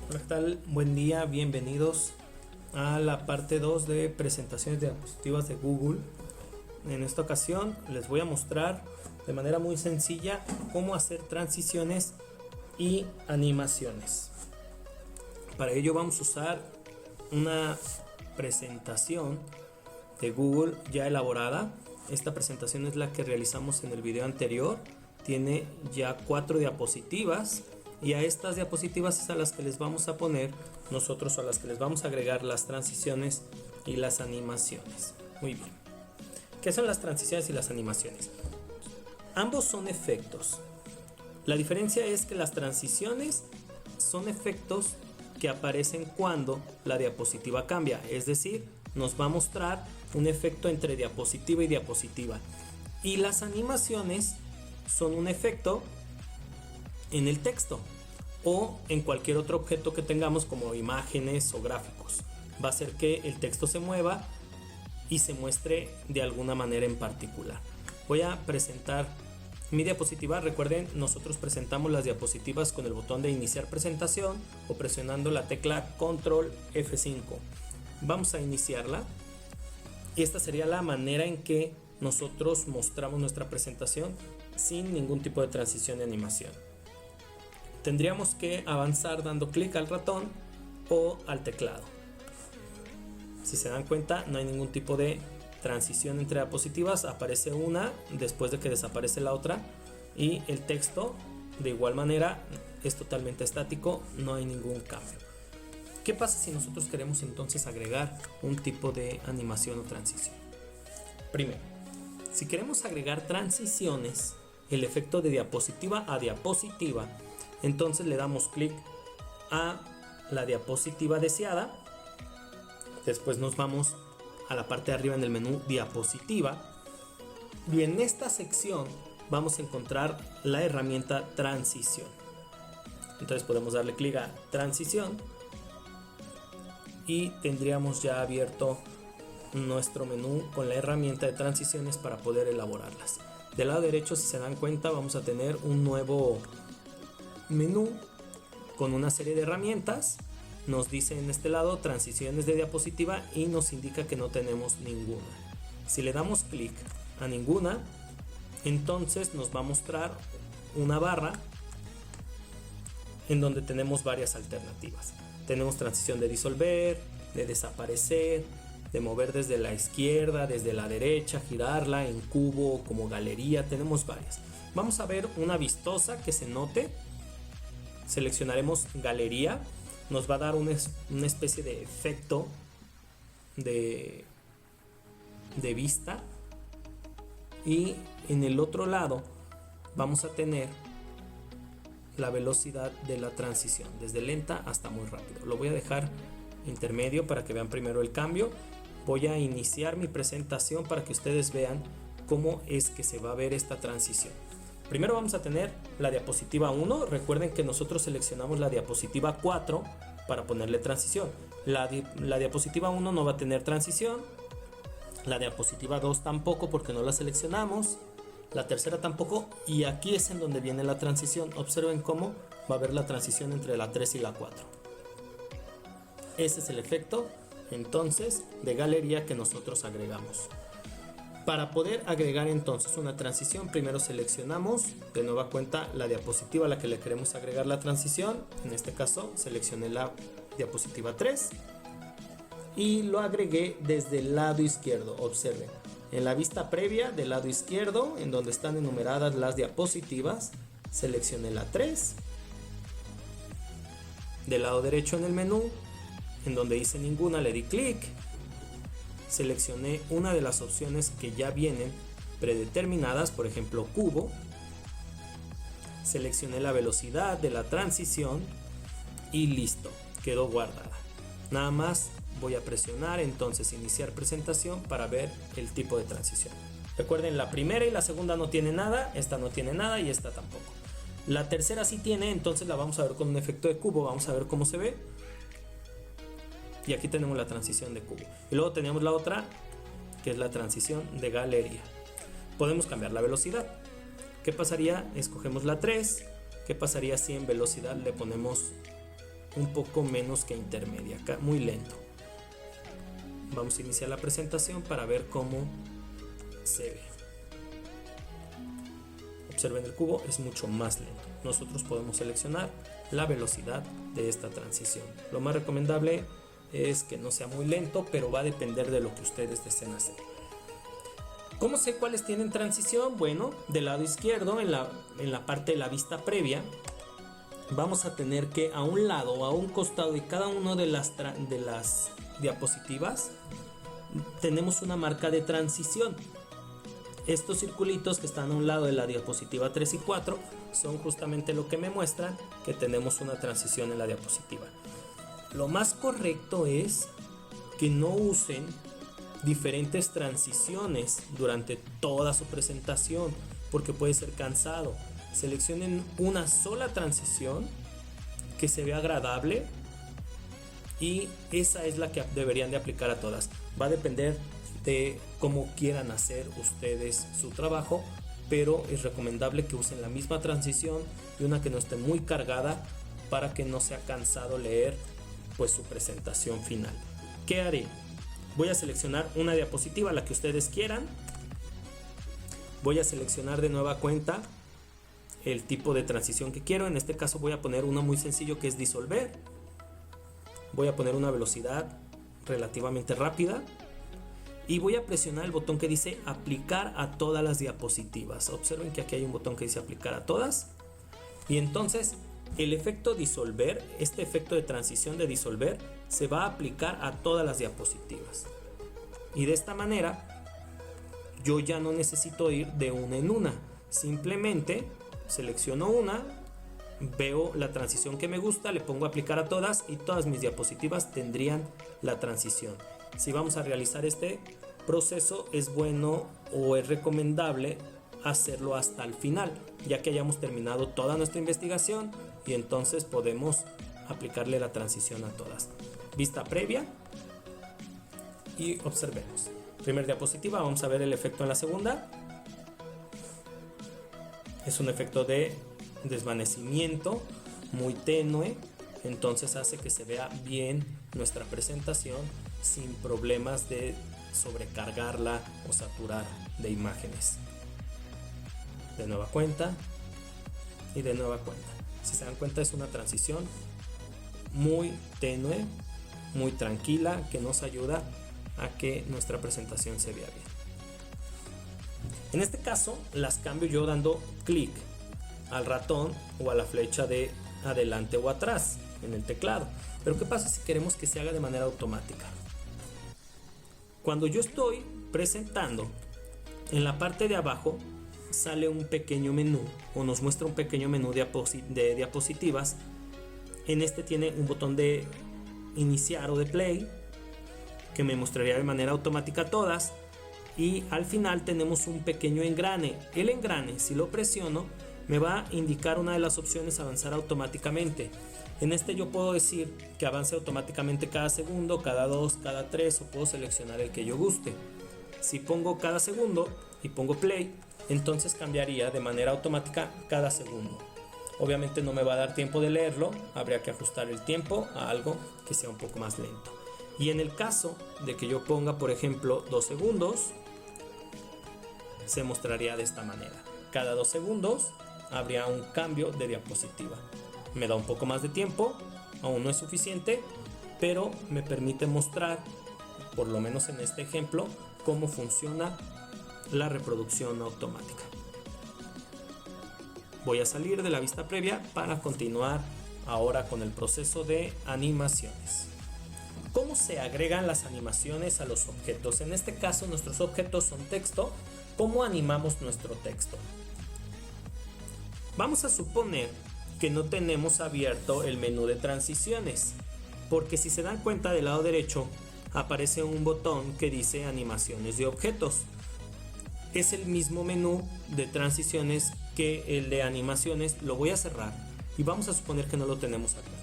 Hola, ¿qué tal? Buen día, bienvenidos a la parte 2 de presentaciones de diapositivas de Google. En esta ocasión les voy a mostrar de manera muy sencilla cómo hacer transiciones y animaciones. Para ello vamos a usar una presentación de Google ya elaborada. Esta presentación es la que realizamos en el video anterior. Tiene ya 4 diapositivas. Y a estas diapositivas es a las que les vamos a poner nosotros, a las que les vamos a agregar las transiciones y las animaciones. Muy bien. ¿Qué son las transiciones y las animaciones? Ambos son efectos. La diferencia es que las transiciones son efectos que aparecen cuando la diapositiva cambia. Es decir, nos va a mostrar un efecto entre diapositiva y diapositiva. Y las animaciones son un efecto en el texto o en cualquier otro objeto que tengamos, como imágenes o gráficos. Va a hacer que el texto se mueva y se muestre de alguna manera en particular. Voy a presentar mi diapositiva. Recuerden, nosotros presentamos las diapositivas con el botón de iniciar presentación o presionando la tecla control F5. Vamos a iniciarla y esta sería la manera en que nosotros mostramos nuestra presentación sin ningún tipo de transición de animación. Tendríamos que avanzar dando clic al ratón o al teclado. Si se dan cuenta, no hay ningún tipo de transición entre diapositivas. Aparece una después de que desaparece la otra y el texto de igual manera es totalmente estático, no hay ningún cambio. ¿Qué pasa si nosotros queremos entonces agregar un tipo de animación o transición? Primero, si queremos agregar transiciones, el efecto de diapositiva a diapositiva, entonces le damos clic a la diapositiva deseada. Después nos vamos a la parte de arriba en el menú diapositiva. Y en esta sección vamos a encontrar la herramienta transición. Entonces podemos darle clic a transición y tendríamos ya abierto nuestro menú con la herramienta de transiciones para poder elaborarlas. Del lado derecho, si se dan cuenta, vamos a tener un nuevo menú con una serie de herramientas. Nos dice en este lado transiciones de diapositiva y nos indica que no tenemos ninguna. Si le damos clic a ninguna, entonces nos va a mostrar una barra en donde tenemos varias alternativas. Tenemos transición de disolver, de desaparecer, de mover desde la izquierda, desde la derecha, girarla en cubo como galería. Tenemos varias. Vamos a ver una vistosa que se note. Seleccionaremos galería, nos va a dar una especie de efecto de vista, y en el otro lado vamos a tener la velocidad de la transición desde lenta hasta muy rápido. Lo voy a dejar intermedio para que vean primero el cambio. Voy a iniciar mi presentación para que ustedes vean cómo es que se va a ver esta transición. Primero vamos a tener la diapositiva 1. Recuerden que nosotros seleccionamos la diapositiva 4 para ponerle transición. La diapositiva 1 no va a tener transición. La diapositiva 2 tampoco, porque no la seleccionamos. La tercera tampoco. Y aquí es en donde viene la transición. Observen cómo va a haber la transición entre la 3 y la 4. Ese es el efecto entonces de galería que nosotros agregamos. Para poder agregar entonces una transición, primero seleccionamos de nueva cuenta la diapositiva a la que le queremos agregar la transición. En este caso seleccioné la diapositiva 3 y lo agregué desde el lado izquierdo. Observen, en la vista previa del lado izquierdo, en donde están enumeradas las diapositivas, seleccioné la 3. Del lado derecho en el menú, en donde dice ninguna, le di clic. Seleccioné una de las opciones que ya vienen predeterminadas, por ejemplo cubo. Seleccioné la velocidad de la transición y listo, quedó guardada. Nada más voy a presionar entonces iniciar presentación para ver el tipo de transición. Recuerden, la primera y la segunda no tiene nada, esta no tiene nada y esta tampoco. La tercera sí tiene, entonces la vamos a ver con un efecto de cubo. Vamos a ver cómo se ve. Y aquí tenemos la transición de cubo. Y luego tenemos la otra, que es la transición de galería. Podemos cambiar la velocidad. ¿Qué pasaría? Escogemos la 3. ¿Qué pasaría si en velocidad le ponemos un poco menos que intermedia, muy lento. Vamos a iniciar la presentación para ver cómo se ve. Observen, el cubo es mucho más lento. Nosotros podemos seleccionar la velocidad de esta transición. Lo más recomendable es que no sea muy lento, pero va a depender de lo que ustedes deseen hacer. ¿Cómo sé cuáles tienen transición? Bueno, del lado izquierdo, en la parte de la vista previa, vamos a tener que a un lado o a un costado de cada una de las diapositivas tenemos una marca de transición. Estos circulitos que están a un lado de la diapositiva 3 y 4 son justamente lo que me muestran que tenemos una transición en la diapositiva. Lo más correcto es que no usen diferentes transiciones durante toda su presentación, porque puede ser cansado. Seleccionen una sola transición que se vea agradable y esa es la que deberían de aplicar a todas. Va a depender de cómo quieran hacer ustedes su trabajo, pero es recomendable que usen la misma transición y una que no esté muy cargada para que no sea cansado leer pues su presentación final. ¿Qué haré? Voy a seleccionar una diapositiva, la que ustedes quieran. Voy a seleccionar de nueva cuenta el tipo de transición que quiero. En este caso voy a poner uno muy sencillo que es disolver. Voy a poner una velocidad relativamente rápida y voy a presionar el botón que dice aplicar a todas las diapositivas. Observen que aquí hay un botón que dice aplicar a todas y entonces el efecto disolver, este efecto de transición de disolver, se va a aplicar a todas las diapositivas y de esta manera yo ya no necesito ir de una en una, simplemente selecciono una, veo la transición que me gusta, le pongo aplicar a todas y todas mis diapositivas tendrían la transición. Si vamos a realizar este proceso, es bueno o es recomendable hacerlo hasta el final, ya que hayamos terminado toda nuestra investigación y entonces podemos aplicarle la transición a todas. Vista previa y observemos. Primera diapositiva, vamos a ver el efecto en la segunda. Es un efecto de desvanecimiento muy tenue, entonces hace que se vea bien nuestra presentación sin problemas de sobrecargarla o saturar de imágenes. De nueva cuenta y de nueva cuenta. Si se dan cuenta, es una transición muy tenue, muy tranquila, que nos ayuda a que nuestra presentación se vea bien. En este caso las cambio yo dando clic al ratón o a la flecha de adelante o atrás en el teclado. Pero ¿qué pasa si queremos que se haga de manera automática? Cuando yo estoy presentando, en la parte de abajo sale un pequeño menú o nos muestra un pequeño menú de diapositivas. En este tiene un botón de iniciar o de play que me mostraría de manera automática todas y al final tenemos un pequeño engrane. El engrane, si lo presiono, me va a indicar una de las opciones avanzar automáticamente. En este yo puedo decir que avance automáticamente cada segundo, cada 2, cada 3 o puedo seleccionar el que yo guste. Si pongo cada segundo y pongo play, entonces cambiaría de manera automática cada segundo. Obviamente no me va a dar tiempo de leerlo, habría que ajustar el tiempo a algo que sea un poco más lento. Y en el caso de que yo ponga, por ejemplo, 2 segundos, se mostraría de esta manera. Cada 2 segundos habría un cambio de diapositiva. Me da un poco más de tiempo, aún no es suficiente, pero me permite mostrar, por lo menos en este ejemplo, cómo funciona la reproducción automática. Voy a salir de la vista previa para continuar ahora con el proceso de animaciones. ¿Cómo se agregan las animaciones a los objetos? En este caso nuestros objetos son texto. ¿Cómo animamos nuestro texto? Vamos a suponer que no tenemos abierto el menú de transiciones, porque si se dan cuenta del lado derecho aparece un botón que dice animaciones de objetos. Es el mismo menú de transiciones que el de animaciones. Lo voy a cerrar y vamos a suponer que no lo tenemos abierto.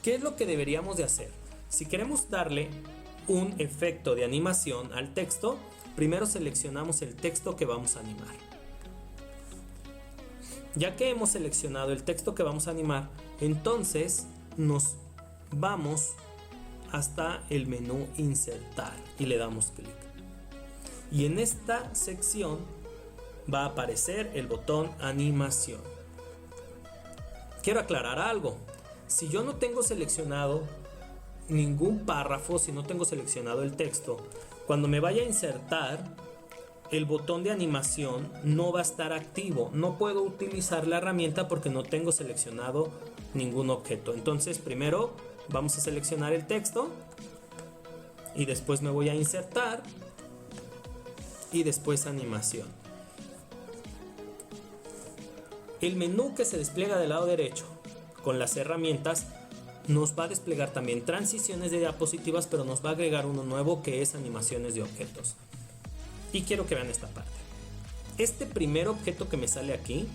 ¿Qué es lo que deberíamos de hacer? Si queremos darle un efecto de animación al texto, primero seleccionamos el texto que vamos a animar. Ya que hemos seleccionado el texto que vamos a animar, entonces nos vamos hasta el menú insertar y le damos clic. Y en esta sección va a aparecer el botón animación. Quiero aclarar algo. Si yo no tengo seleccionado ningún párrafo, si no tengo seleccionado el texto, cuando me vaya a insertar, el botón de animación no va a estar activo. No puedo utilizar la herramienta porque no tengo seleccionado ningún objeto. Entonces primero vamos a seleccionar el texto y después me voy a insertar y después animación. El menú que se despliega del lado derecho con las herramientas nos va a desplegar también transiciones de diapositivas, pero nos va a agregar uno nuevo que es animaciones de objetos. Y quiero que vean esta parte. Este primer objeto que me sale aquí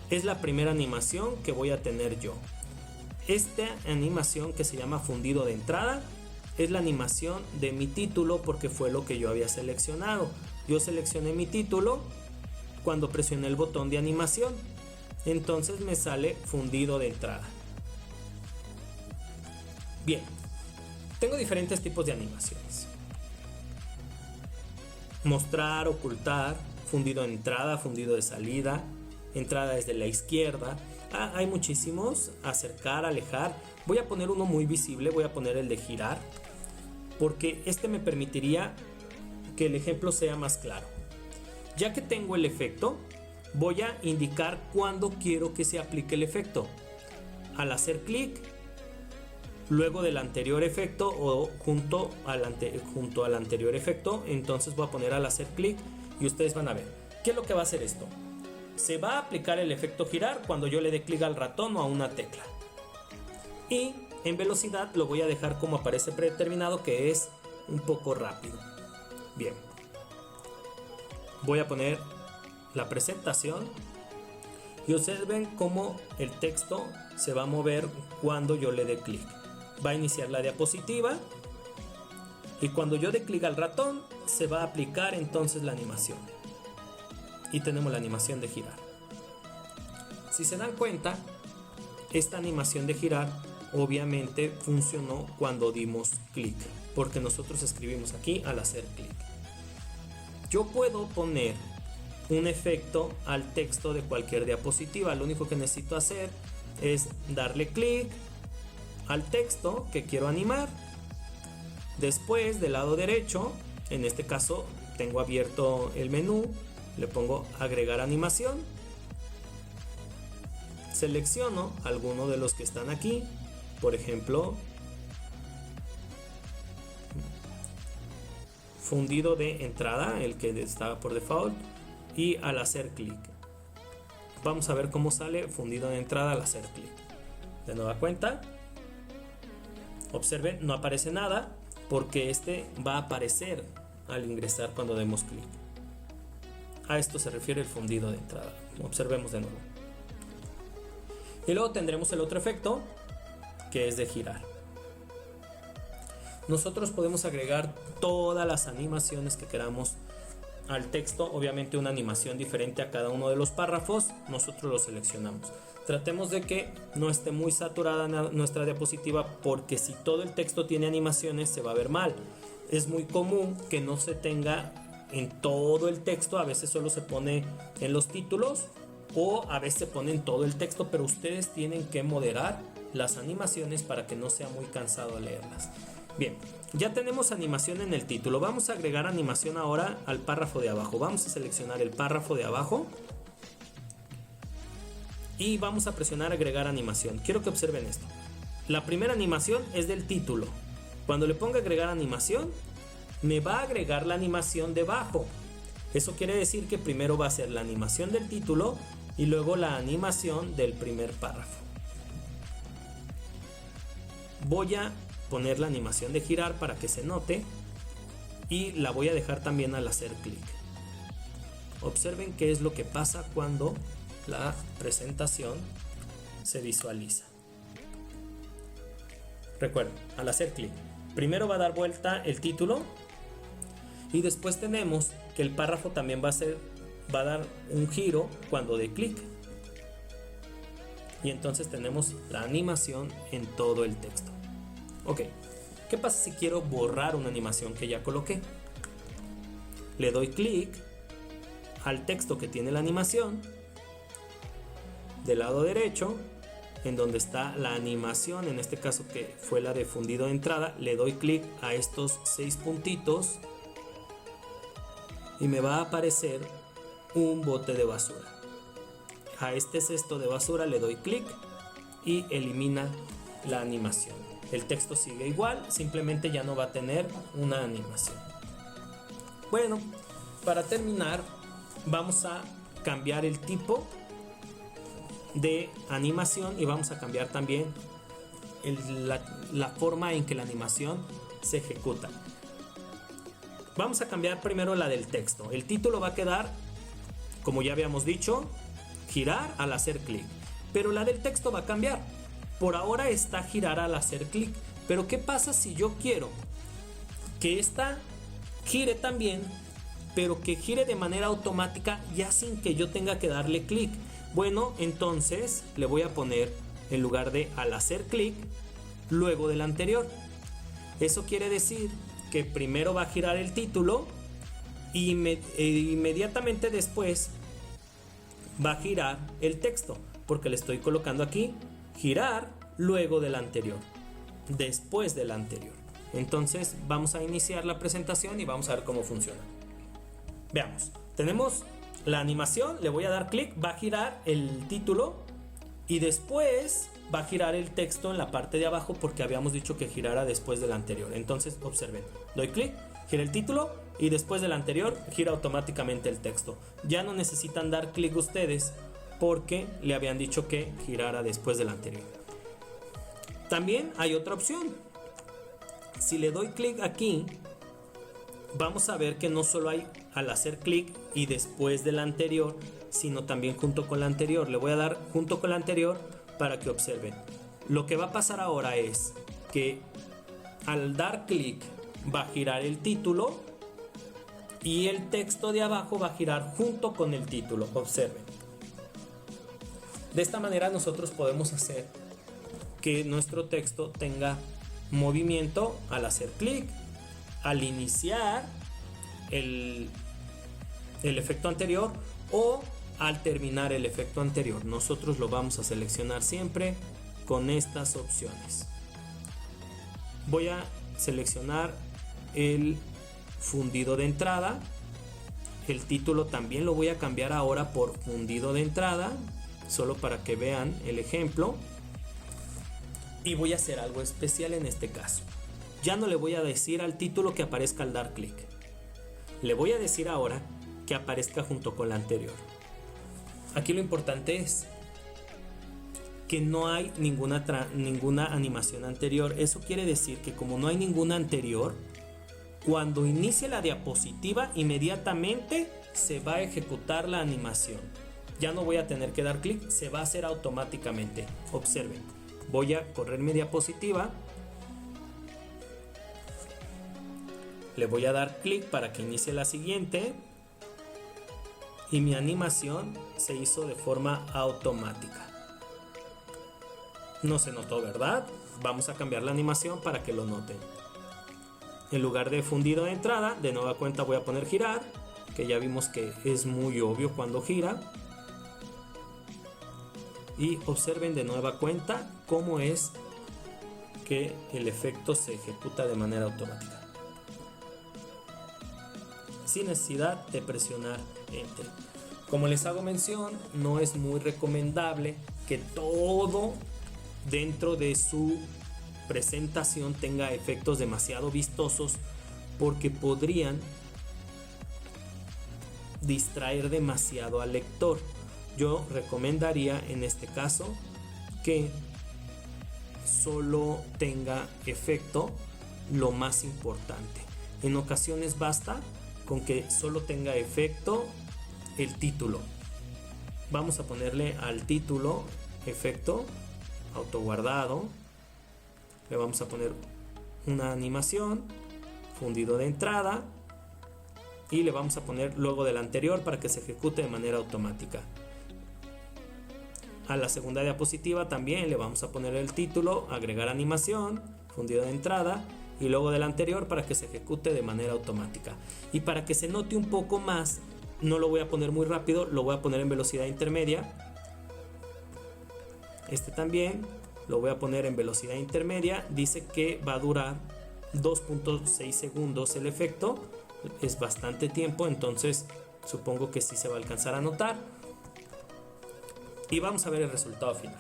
es la primera animación que voy a tener yo. Esta animación, que se llama fundido de entrada, es la animación de mi título porque fue lo que yo había seleccionado. Yo seleccioné mi título cuando presioné el botón de animación. Entonces me sale fundido de entrada. Bien, tengo diferentes tipos de animaciones: mostrar, ocultar, fundido de entrada, fundido de salida, entrada desde la izquierda. Hay muchísimos: acercar, alejar. Voy a poner uno muy visible, voy a poner el de girar, porque este me permitiría que el ejemplo sea más claro. Ya que tengo el efecto, voy a indicar cuándo quiero que se aplique el efecto. Al hacer clic, luego del anterior efecto o junto al anterior efecto, entonces voy a poner al hacer clic y ustedes van a ver. ¿Qué es lo que va a hacer esto? Se va a aplicar el efecto girar cuando yo le dé clic al ratón o a una tecla. Y en velocidad lo voy a dejar como aparece predeterminado, que es un poco rápido. Bien. Voy a poner la presentación y observen cómo el texto se va a mover cuando yo le dé clic. Va a iniciar la diapositiva y cuando yo dé clic al ratón se va a aplicar entonces la animación. Y tenemos la animación de girar. Si se dan cuenta, esta animación de girar obviamente funcionó cuando dimos clic, porque nosotros escribimos aquí al hacer clic. Yo puedo poner un efecto al texto de cualquier diapositiva. Lo único que necesito hacer es darle clic al texto que quiero animar. Después, del lado derecho, en este caso tengo abierto el menú, le pongo agregar animación, selecciono alguno de los que están aquí, por ejemplo fundido de entrada, el que estaba por default, y al hacer clic vamos a ver cómo sale fundido de entrada al hacer clic. De nueva cuenta, observen, no aparece nada porque este va a aparecer al ingresar cuando demos clic. A esto se refiere el fundido de entrada. Observemos de nuevo. Y luego tendremos el otro efecto, que es de girar. Nosotros podemos agregar todas las animaciones que queramos al texto. Obviamente una animación diferente a cada uno de los párrafos. Nosotros lo seleccionamos. Tratemos de que no esté muy saturada nuestra diapositiva, porque si todo el texto tiene animaciones se va a ver mal. Es muy común que no se tenga en todo el texto. A veces solo se pone en los títulos o a veces se pone en todo el texto, pero ustedes tienen que moderar las animaciones para que no sea muy cansado leerlas. Bien, ya tenemos animación en el título. Vamos a agregar animación ahora al párrafo de abajo. Vamos a seleccionar el párrafo de abajo y vamos a presionar agregar animación. Quiero que observen esto. La primera animación es del título. Cuando le ponga agregar animación, me va a agregar la animación debajo. Eso quiere decir que primero va a ser la animación del título y luego la animación del primer párrafo. Voy a poner la animación de girar para que se note y la voy a dejar también al hacer clic. Observen qué es lo que pasa cuando la presentación se visualiza. Recuerden, al hacer clic, primero va a dar vuelta el título y después tenemos que el párrafo también va a dar un giro cuando dé clic. y entonces tenemos la animación en todo el texto. Ok, ¿qué pasa si quiero borrar una animación que ya coloqué? Le doy clic al texto que tiene la animación del lado derecho, en donde está la animación, en este caso que fue la de fundido de entrada. Le doy clic a estos 6 puntitos y me va a aparecer un bote de basura. A este cesto de basura le doy clic y elimina la animación. El texto sigue igual, simplemente ya no va a tener una animación. Bueno, para terminar vamos a cambiar el tipo de animación y vamos a cambiar también la forma en que la animación se ejecuta. Vamos a cambiar primero la del texto. El título va a quedar, como ya habíamos dicho, girar al hacer clic, pero la del texto va a cambiar. Por ahora está girar al hacer clic, pero ¿qué pasa si yo quiero que esta gire también, pero que gire de manera automática ya sin que yo tenga que darle clic? Bueno, entonces le voy a poner, en lugar de al hacer clic, luego del anterior. Eso quiere decir que primero va a girar el título y inmediatamente después va a girar el texto, porque le estoy colocando aquí girar luego del anterior, después del anterior. Entonces vamos a iniciar la presentación y vamos a ver cómo funciona. Veamos, tenemos la animación, le voy a dar clic, va a girar el título y después va a girar el texto en la parte de abajo, porque habíamos dicho que girara después del anterior. Entonces observen, doy clic, gira el título y después del anterior gira automáticamente el texto. Ya no necesitan dar clic ustedes, porque le habían dicho que girara después del anterior. También hay otra opción. Si le doy clic aquí, vamos a ver que no solo hay al hacer clic y después del anterior, sino también junto con la anterior. Le voy a dar junto con la anterior para que observen. Lo que va a pasar ahora es que al dar clic va a girar el título y el texto de abajo va a girar junto con el título. Observen. De esta manera nosotros podemos hacer que nuestro texto tenga movimiento al hacer clic, al iniciar el efecto anterior o al terminar el efecto anterior. Nosotros lo vamos a seleccionar siempre con estas opciones. Voy a seleccionar el fundido de entrada. El título también lo voy a cambiar ahora por fundido de entrada, solo para que vean el ejemplo. Y voy a hacer algo especial en este caso. Ya no le voy a decir al título que aparezca al dar clic. Le voy a decir ahora que aparezca junto con la anterior. Aquí lo importante es que no hay ninguna animación anterior. Eso quiere decir que como no hay ninguna anterior, cuando inicie la diapositiva inmediatamente se va a ejecutar la animación. Ya no voy a tener que dar clic, se va a hacer automáticamente. Observen, voy a correr mi diapositiva. Le voy a dar clic para que inicie la siguiente. Y mi animación se hizo de forma automática. No se notó, ¿verdad? Vamos a cambiar la animación para que lo noten. En lugar de fundido de entrada, de nueva cuenta voy a poner girar, que ya vimos que es muy obvio cuando gira. Y observen de nueva cuenta cómo es que el efecto se ejecuta de manera automática, sin necesidad de presionar Enter. Como les hago mención, no es muy recomendable que todo dentro de su presentación tenga efectos demasiado vistosos, porque podrían distraer demasiado al lector. Yo recomendaría en este caso que solo tenga efecto lo más importante. En ocasiones basta con que solo tenga efecto el título. Vamos a ponerle al título efecto autoguardado. Le vamos a poner una animación, fundido de entrada, y le vamos a poner luego del anterior para que se ejecute de manera automática. A la segunda diapositiva también le vamos a poner el título, agregar animación, fundido de entrada, y luego del anterior para que se ejecute de manera automática. Y para que se note un poco más, no lo voy a poner muy rápido, lo voy a poner en velocidad intermedia. Este también lo voy a poner en velocidad intermedia. Dice que va a durar 2.6 segundos el efecto. Es bastante tiempo, entonces supongo que sí se va a alcanzar a notar. Y vamos a ver el resultado final.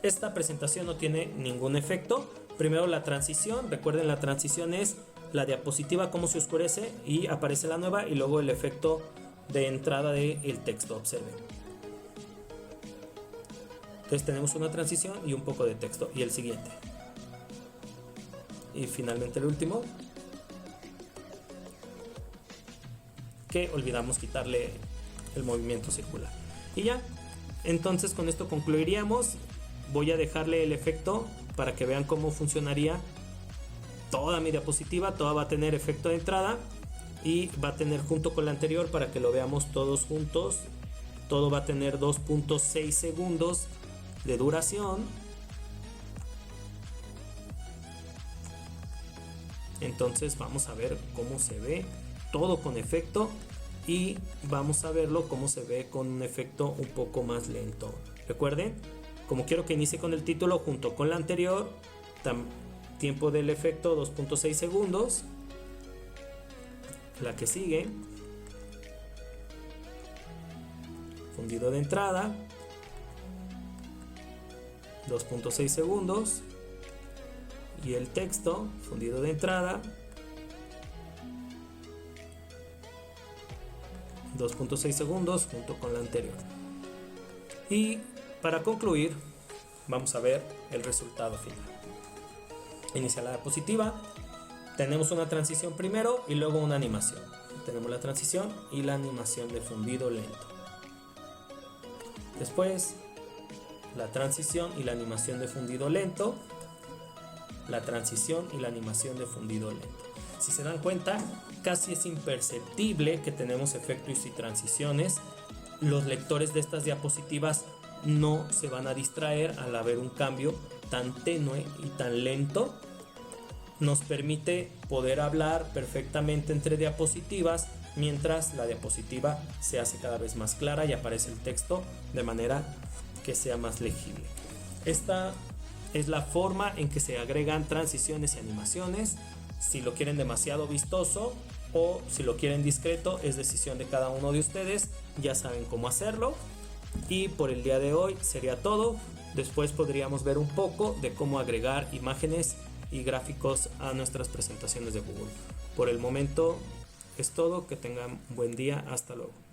Esta presentación no tiene ningún efecto. Primero la transición. Recuerden, la transición es la diapositiva como se oscurece y aparece la nueva, y luego el efecto de entrada del texto. Observen. Entonces tenemos una transición y un poco de texto. Y el siguiente. Y finalmente el último, que olvidamos quitarle el movimiento circular. Y ya. Entonces con esto concluiríamos. Voy a dejarle el efecto para que vean cómo funcionaría toda mi diapositiva. Toda va a tener efecto de entrada y va a tener junto con la anterior para que lo veamos todos juntos. Todo va a tener 2.6 segundos de duración. Entonces vamos a ver cómo se ve todo con efecto, y vamos a verlo cómo se ve con un efecto un poco más lento. Recuerden, como quiero que inicie con el título junto con la anterior, tiempo del efecto 2.6 segundos. La que sigue, fundido de entrada, 2.6 segundos. Y el texto, fundido de entrada, 2.6 segundos junto con la anterior. Y para concluir, vamos a ver el resultado final. Inicia la diapositiva. Tenemos una transición primero y luego una animación. Tenemos la transición y la animación de fundido lento. Después, la transición y la animación de fundido lento. La transición y la animación de fundido lento. Si se dan cuenta, casi es imperceptible que tenemos efectos y transiciones. Los lectores de estas diapositivas no se van a distraer al haber un cambio tan tenue y tan lento. Nos permite poder hablar perfectamente entre diapositivas mientras la diapositiva se hace cada vez más clara y aparece el texto de manera que sea más legible. Esta es la forma en que se agregan transiciones y animaciones. Si lo quieren demasiado vistoso o si lo quieren discreto, es decisión de cada uno de ustedes. Ya saben cómo hacerlo. Y por el día de hoy sería todo. Después podríamos ver un poco de cómo agregar imágenes y gráficos a nuestras presentaciones de Google. Por el momento es todo. Que tengan un buen día. Hasta luego.